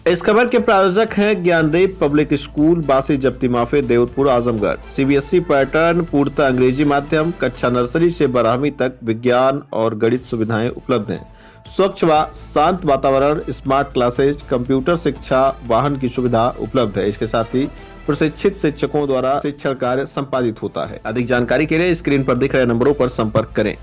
इस खबर के प्रायोजक हैं ज्ञानदीप पब्लिक स्कूल, बासी जप्ती माफी, देवतपुर, आजमगढ़। सीबीएसई पैटर्न, पूर्णतः अंग्रेजी माध्यम, कक्षा नर्सरी से 12वीं तक विज्ञान और गणित सुविधाएं उपलब्ध हैं। स्वच्छ व शांत वातावरण, स्मार्ट क्लासेज, कंप्यूटर शिक्षा, वाहन की सुविधा उपलब्ध है। इसके साथ ही प्रशिक्षित शिक्षकों द्वारा शिक्षण कार्य संपादित होता है। अधिक जानकारी के लिए स्क्रीन पर दिख रहे नंबरों पर संपर्क करें।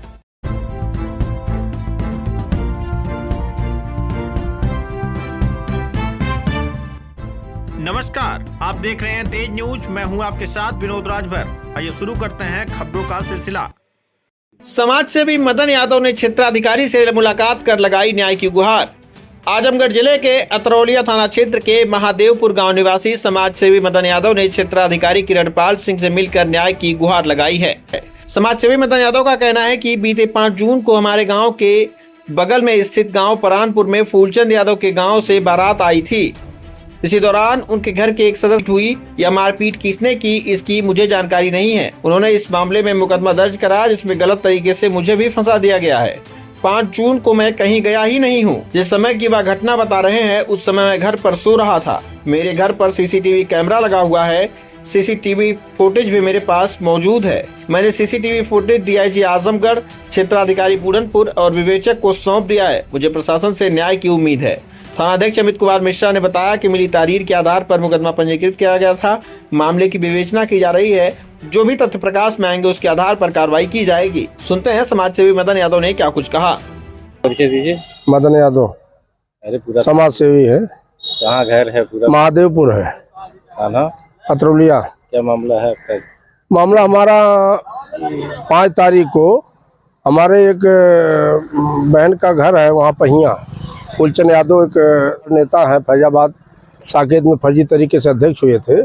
नमस्कार, आप देख रहे हैं तेज न्यूज। मैं हूं आपके साथ विनोद राजभर। आइए शुरू करते हैं खबरों का सिलसिला। समाज सेवी मदन यादव ने क्षेत्राधिकारी से मुलाकात कर लगाई न्याय की गुहार। आजमगढ़ जिले के अतरौलिया थाना क्षेत्र के महादेवपुर गांव निवासी समाज सेवी मदन यादव ने क्षेत्राधिकारी किरणपाल सिंह से मिलकर न्याय की गुहार लगाई है। समाज सेवी मदन यादव का कहना है कि बीते 5 जून को हमारे गांव के बगल में स्थित गांव परानपुर में फूलचंद यादव के गांव से बारात आई थी। इसी दौरान उनके घर के एक सदस्य हुई या मारपीट किसने की, इसकी मुझे जानकारी नहीं है। उन्होंने इस मामले में मुकदमा दर्ज करा, जिसमें गलत तरीके से मुझे भी फंसा दिया गया है। 5 जून को मैं कहीं गया ही नहीं हूँ। जिस समय की वह घटना बता रहे हैं, उस समय मैं घर पर सो रहा था। मेरे घर पर सीसीटीवी कैमरा लगा हुआ है। सीसीटीवी फुटेज भी मेरे पास मौजूद है। मैंने सीसीटीवी फुटेज डीआईजी आजमगढ़, क्षेत्राधिकारी पूरनपुर और विवेचक को सौंप दिया है। मुझे प्रशासन से न्याय की उम्मीद है। थानाध्यक्ष अमित कुमार मिश्रा ने बताया कि मिली तारीर के आधार पर मुकदमा पंजीकृत किया गया था। मामले की विवेचना की जा रही है। जो भी तथ्य प्रकाश में आएंगे उसके आधार पर कार्रवाई की जाएगी। सुनते हैं समाज सेवी मदन यादव ने क्या कुछ कहा। परिचय दीजिए। मदन यादव। अरे पूरा समाज सेवी है। कहाँ घर है? पूरा महादेवपुर है, थाना अतरौलिया। क्या मामला है आपका? मामला हमारा 5 तारीख को हमारे एक बहन का घर है, वहाँ पहिया। फूलचंद यादव एक नेता है, फैजाबाद साकेत में फर्जी तरीके से अध्यक्ष हुए थे।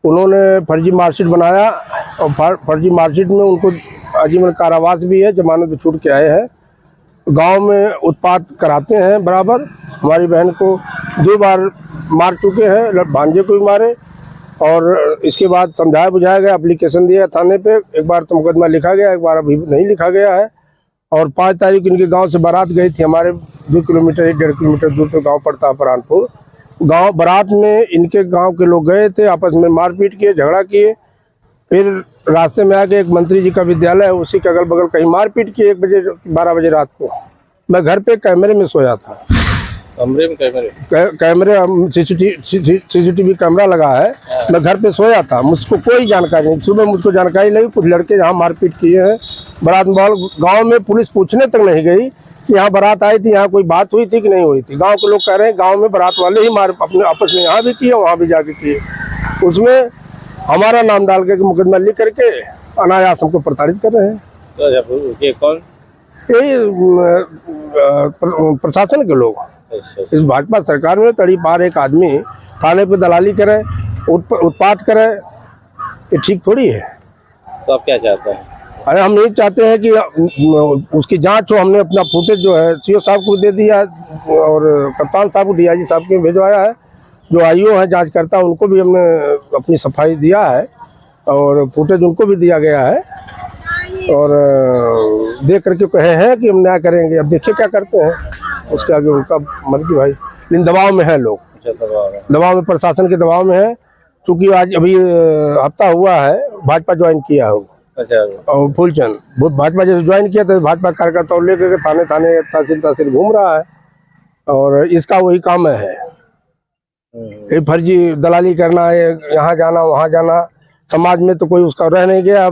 उन्होंने फर्जी मार्कशीट बनाया और फर्जी मार्कशीट में उनको आजीवन कारावास भी है, जमानत पे छूट के आए हैं। गांव में उत्पात कराते हैं बराबर। हमारी बहन को 2 बार मार चुके हैं, भांजे को भी मारे। और इसके बाद समझाया बुझाया गया, एप्लीकेशन दिया थाने पे। एक बार तो मुकदमा लिखा गया, एक बार अभी नहीं लिखा गया है। और 5 तारीख इनके गांव से बारात गई थी। हमारे 2 किलोमीटर 1.5 किलोमीटर दूर पे गांव पड़ता है परानपुर। गांव बारात में इनके गांव के लोग गए थे, आपस में मारपीट किए, झगड़ा किए। फिर रास्ते में आके एक मंत्री जी का विद्यालय है, उसी के अगल बगल कहीं मारपीट किए। 12 बजे रात को मैं घर पे कैमरे में सोया था। कमरे में कैमरे सीसीटीवी कैमरा लगा है। मैं घर पे सोया था, मुझको कोई जानकारी नहीं। सुबह मुझको जानकारी लगी कुछ लड़के यहाँ मारपीट किए हैं। बारात गांव में पुलिस पूछने तक नहीं गई कि यहाँ बारात आई थी, यहाँ कोई बात हुई थी कि नहीं हुई थी। गांव के लोग कह रहे हैं गांव में बारात वाले ही मार अपने आपस में यहाँ भी किए, वहाँ भी जाके किए। उसमें हमारा नाम डाल के मुकदमा लिख करके अनायास हमको प्रताड़ित कर रहे हैं। तो कौन? यही प्रशासन के लोग। इस भाजपा सरकार में तड़ी पार एक आदमी थाने पे दलाली करे, उत्पात करे, ये ठीक थोड़ी है। तो आप क्या चाहते हैं? अरे हम नहीं चाहते हैं कि उसकी जांच हो। हमने अपना फुटेज जो है सीओ साहब को दे दिया और कप्तान साहब को, डीआईजी साहब को भिजवाया है। जो आईओ है जांच करता है, उनको भी हमने अपनी सफाई दिया है और फुटेज उनको भी दिया गया है। और देख करके कहे हैं कि हम न्याय करेंगे। अब देखिए क्या करते हैं, उसके आगे उनका मर्जी भाई। लेकिन दबाव में है लोग, दबाव में, प्रशासन के दबाव में है। क्योंकि आज अभी हफ्ता हुआ है भाजपा ज्वाइन किया है। और फूलचंद भाजपा जैसे ज्वाइन किया तो भाजपा कार्यकर्ता लेकर थाने थाने तहसील घूम रहा है। और इसका वही काम है, ये फर्जी दलाली करना है, यहाँ जाना वहाँ जाना। समाज में तो कोई उसका रह नहीं गया।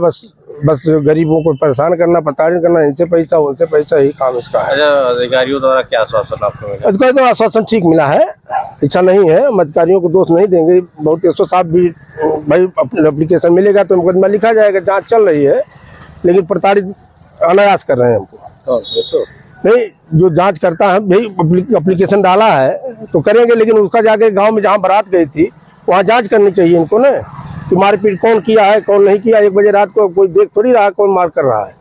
बस गरीबों को परेशान करना, प्रताड़ित करना, इनसे पैसा उनसे पैसा, यही काम इसका है। अधिकारियों द्वारा क्या आश्वासन आपको मिला? अधिकारियों द्वारा आश्वासन ठीक मिला है, अच्छा नहीं है। हम अधिकारियों को दोष नहीं देंगे। बहुत 107 भी भाई एप्लीकेशन मिलेगा तो मुकदमा लिखा जाएगा, जांच चल रही है। लेकिन प्रताड़ित अनायास कर रहे हैं हमको। नहीं, जो जांच करता है भाई, एप्लीकेशन डाला है तो करेंगे। लेकिन उसका जाके गाँव में जहाँ बारात गई थी वहाँ जाँच करनी चाहिए इनको न, कि मारपीट कौन किया है कौन नहीं किया। 1 बजे रात को कोई देख थोड़ी रहा कौन मार कर रहा है।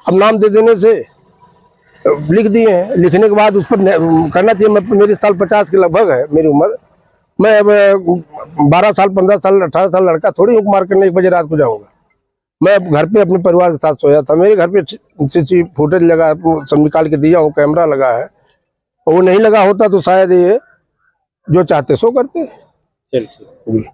अब नाम दे देने से लिख दिए हैं, लिखने के बाद उस पर करना चाहिए। मेरी साल 50 के लगभग है मेरी उम्र। मैं अब 12 साल 15 साल 18 साल लड़का थोड़ी हुक मार करने 1 बजे रात को जाऊँगा। मैं घर पे अपने परिवार के साथ सोया था। मेरे घर पे सीसी फुटेज लगा, सब निकाल के दिया हूँ, कैमरा लगा है। वो नहीं लगा होता तो शायद ये जो चाहते सो करते। चल ठीक।